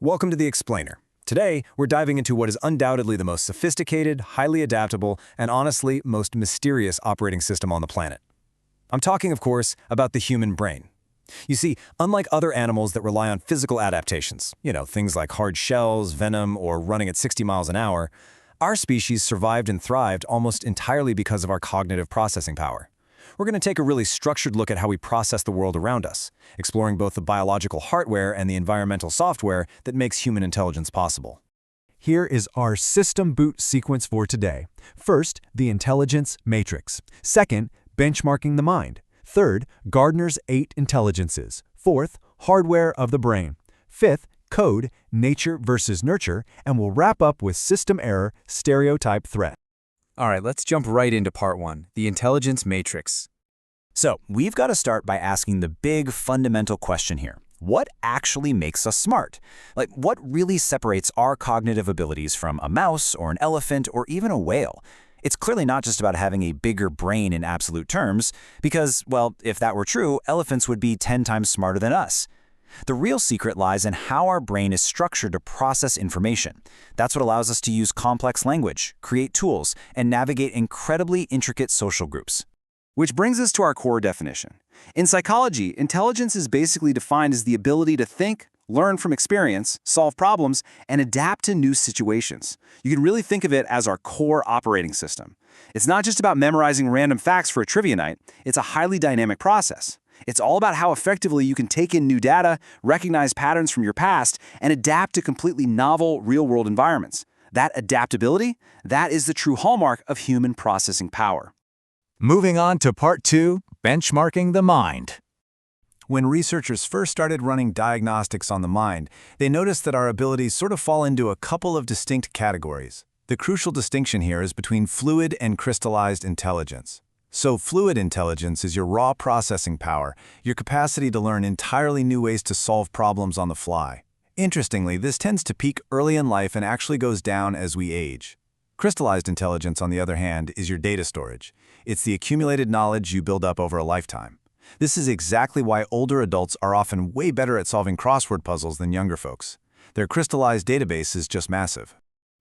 Welcome to The Explainer. Today, we're diving into what is undoubtedly the most sophisticated, highly adaptable, and honestly, most mysterious operating system on the planet. I'm talking, of course, about the human brain. You see, unlike other animals that rely on physical adaptations, things like hard shells, venom, or running at 60 miles an hour, our species survived and thrived almost entirely because of our cognitive processing power. We're going to take a really structured look at how we process the world around us, exploring both the biological hardware and the environmental software that makes human intelligence possible. Here is our system boot sequence for today. First, the intelligence matrix. Second, benchmarking the mind. Third, Gardner's 8 intelligences. Fourth, hardware of the brain. Fifth, code, nature versus nurture, and we'll wrap up with system error, stereotype threat. All right, let's jump right into part 1, the intelligence matrix. So, we've got to start by asking the big fundamental question here. What actually makes us smart? Like, what really separates our cognitive abilities from a mouse or an elephant or even a whale? It's clearly not just about having a bigger brain in absolute terms, because, well, if that were true, elephants would be 10 times smarter than us. The real secret lies in how our brain is structured to process information. That's what allows us to use complex language, create tools, and navigate incredibly intricate social groups. Which brings us to our core definition. In psychology, intelligence is basically defined as the ability to think, learn from experience, solve problems, and adapt to new situations. You can really think of it as our core operating system. It's not just about memorizing random facts for a trivia night, it's a highly dynamic process. It's all about how effectively you can take in new data, recognize patterns from your past, and adapt to completely novel, real-world environments. That adaptability, that is the true hallmark of human processing power. Moving on to part 2, benchmarking the mind. When researchers first started running diagnostics on the mind, they noticed that our abilities sort of fall into a couple of distinct categories. The crucial distinction here is between fluid and crystallized intelligence. So fluid intelligence is your raw processing power, your capacity to learn entirely new ways to solve problems on the fly. Interestingly, this tends to peak early in life and actually goes down as we age. Crystallized intelligence, on the other hand, is your data storage. It's the accumulated knowledge you build up over a lifetime. This is exactly why older adults are often way better at solving crossword puzzles than younger folks. Their crystallized database is just massive.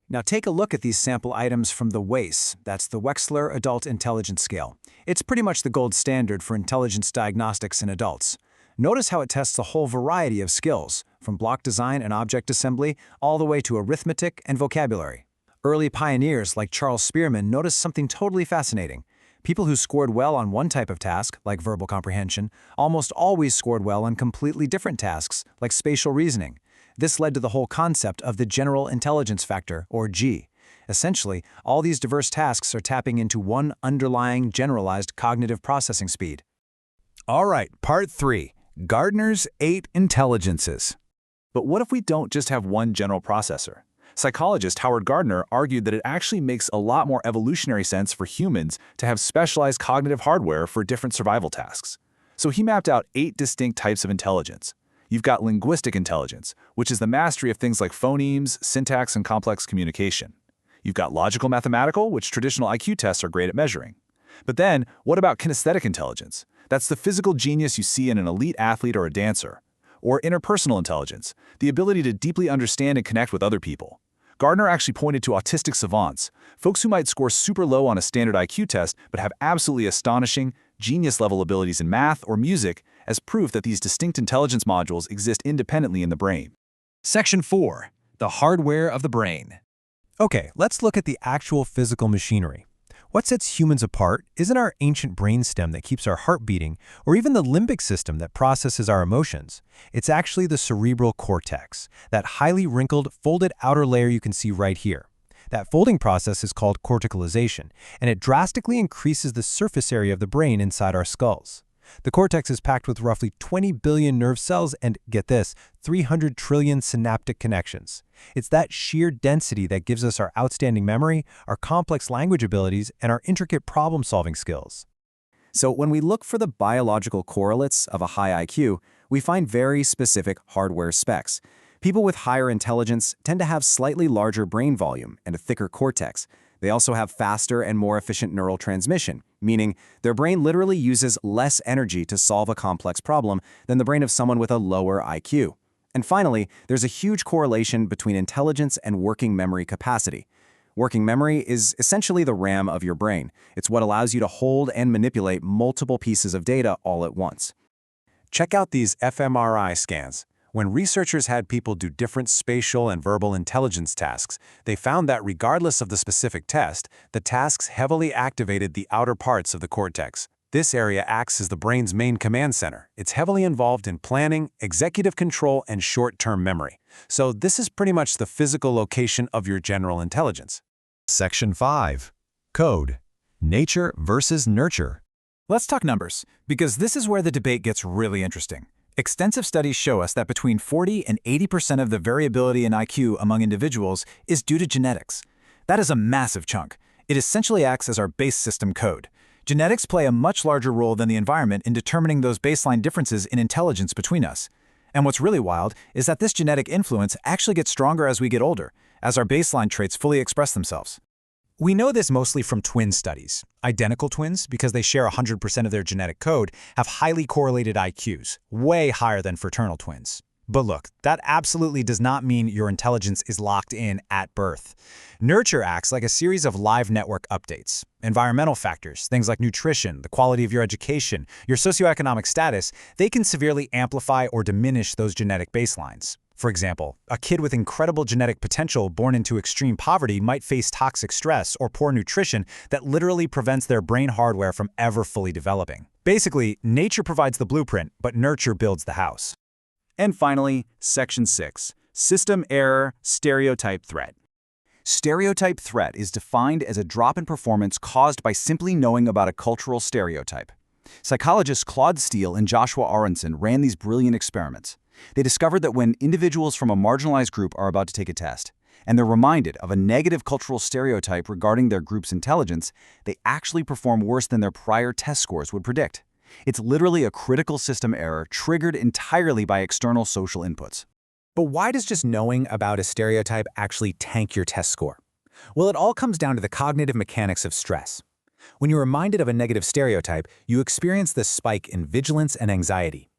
Now take a look at these sample items from the WAIS, that's the Wechsler Adult Intelligence Scale. It's pretty much the gold standard for intelligence diagnostics in adults. Notice how it tests a whole variety of skills, from block design and object assembly all the way to arithmetic and vocabulary. Early pioneers like Charles Spearman noticed something totally fascinating. People who scored well on one type of task, like verbal comprehension, almost always scored well on completely different tasks, like spatial reasoning. This led to the whole concept of the general intelligence factor, or G. Essentially, all these diverse tasks are tapping into one underlying generalized cognitive processing speed. All right, part 3, Gardner's 8 intelligences. But what if we don't just have one general processor? Psychologist Howard Gardner argued that it actually makes a lot more evolutionary sense for humans to have specialized cognitive hardware for different survival tasks. So he mapped out 8 distinct types of intelligence. You've got linguistic intelligence, which is the mastery of things like phonemes, syntax, and complex communication. You've got logical mathematical, which traditional IQ tests are great at measuring. But then, what about kinesthetic intelligence? That's the physical genius you see in an elite athlete or a dancer. Or interpersonal intelligence, the ability to deeply understand and connect with other people. Gardner actually pointed to autistic savants, folks who might score super low on a standard IQ test but have absolutely astonishing, genius-level abilities in math or music as proof that these distinct intelligence modules exist independently in the brain. Section 4, the hardware of the brain. Okay, let's look at the actual physical machinery. What sets humans apart isn't our ancient brainstem that keeps our heart beating, or even the limbic system that processes our emotions. It's actually the cerebral cortex, that highly wrinkled, folded outer layer you can see right here. That folding process is called corticalization, and it drastically increases the surface area of the brain inside our skulls. The cortex is packed with roughly 20 billion nerve cells and, get this, 300 trillion synaptic connections. It's that sheer density that gives us our outstanding memory, our complex language abilities, and our intricate problem-solving skills. So when we look for the biological correlates of a high IQ, we find very specific hardware specs. People with higher intelligence tend to have slightly larger brain volume and a thicker cortex. They also have faster and more efficient neural transmission, meaning their brain literally uses less energy to solve a complex problem than the brain of someone with a lower IQ. And finally, there's a huge correlation between intelligence and working memory capacity. Working memory is essentially the RAM of your brain. It's what allows you to hold and manipulate multiple pieces of data all at once. Check out these fMRI scans. When researchers had people do different spatial and verbal intelligence tasks, they found that regardless of the specific test, the tasks heavily activated the outer parts of the cortex. This area acts as the brain's main command center. It's heavily involved in planning, executive control, and short-term memory. So this is pretty much the physical location of your general intelligence. Section 5. Code. Nature versus nurture. Let's talk numbers, because this is where the debate gets really interesting. Extensive studies show us that between 40 and 80% of the variability in IQ among individuals is due to genetics. That is a massive chunk. It essentially acts as our base system code. Genetics play a much larger role than the environment in determining those baseline differences in intelligence between us. And what's really wild is that this genetic influence actually gets stronger as we get older, as our baseline traits fully express themselves. We know this mostly from twin studies. Identical twins, because they share 100% of their genetic code, have highly correlated IQs, way higher than fraternal twins. But look, that absolutely does not mean your intelligence is locked in at birth. Nurture acts like a series of live network updates. Environmental factors, things like nutrition, the quality of your education, your socioeconomic status, they can severely amplify or diminish those genetic baselines. For example, a kid with incredible genetic potential born into extreme poverty might face toxic stress or poor nutrition that literally prevents their brain hardware from ever fully developing. Basically, nature provides the blueprint, but nurture builds the house. And finally, Section 6. System error, stereotype threat. Stereotype threat is defined as a drop in performance caused by simply knowing about a cultural stereotype. Psychologists Claude Steele and Joshua Aronson ran these brilliant experiments. They discovered that when individuals from a marginalized group are about to take a test, and they're reminded of a negative cultural stereotype regarding their group's intelligence, they actually perform worse than their prior test scores would predict. It's literally a critical system error triggered entirely by external social inputs. But why does just knowing about a stereotype actually tank your test score? Well, it all comes down to the cognitive mechanics of stress. When you're reminded of a negative stereotype, you experience this spike in vigilance and anxiety.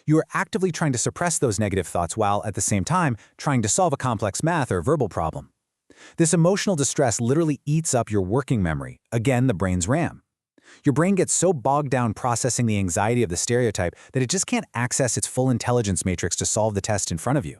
You are actively trying to suppress those negative thoughts while, at the same time, trying to solve a complex math or verbal problem. This emotional distress literally eats up your working memory, again, the brain's RAM. Your brain gets so bogged down processing the anxiety of the stereotype that it just can't access its full intelligence matrix to solve the test in front of you.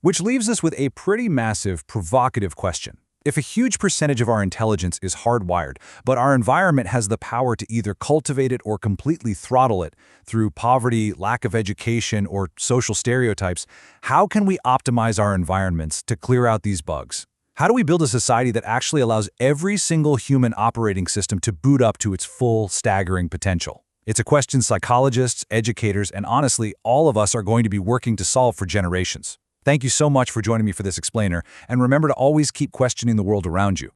Which leaves us with a pretty massive, provocative question. If a huge percentage of our intelligence is hardwired, but our environment has the power to either cultivate it or completely throttle it through poverty, lack of education, or social stereotypes, how can we optimize our environments to clear out these bugs? How do we build a society that actually allows every single human operating system to boot up to its full, staggering potential? It's a question psychologists, educators, and honestly, all of us are going to be working to solve for generations. Thank you so much for joining me for this explainer, and remember to always keep questioning the world around you.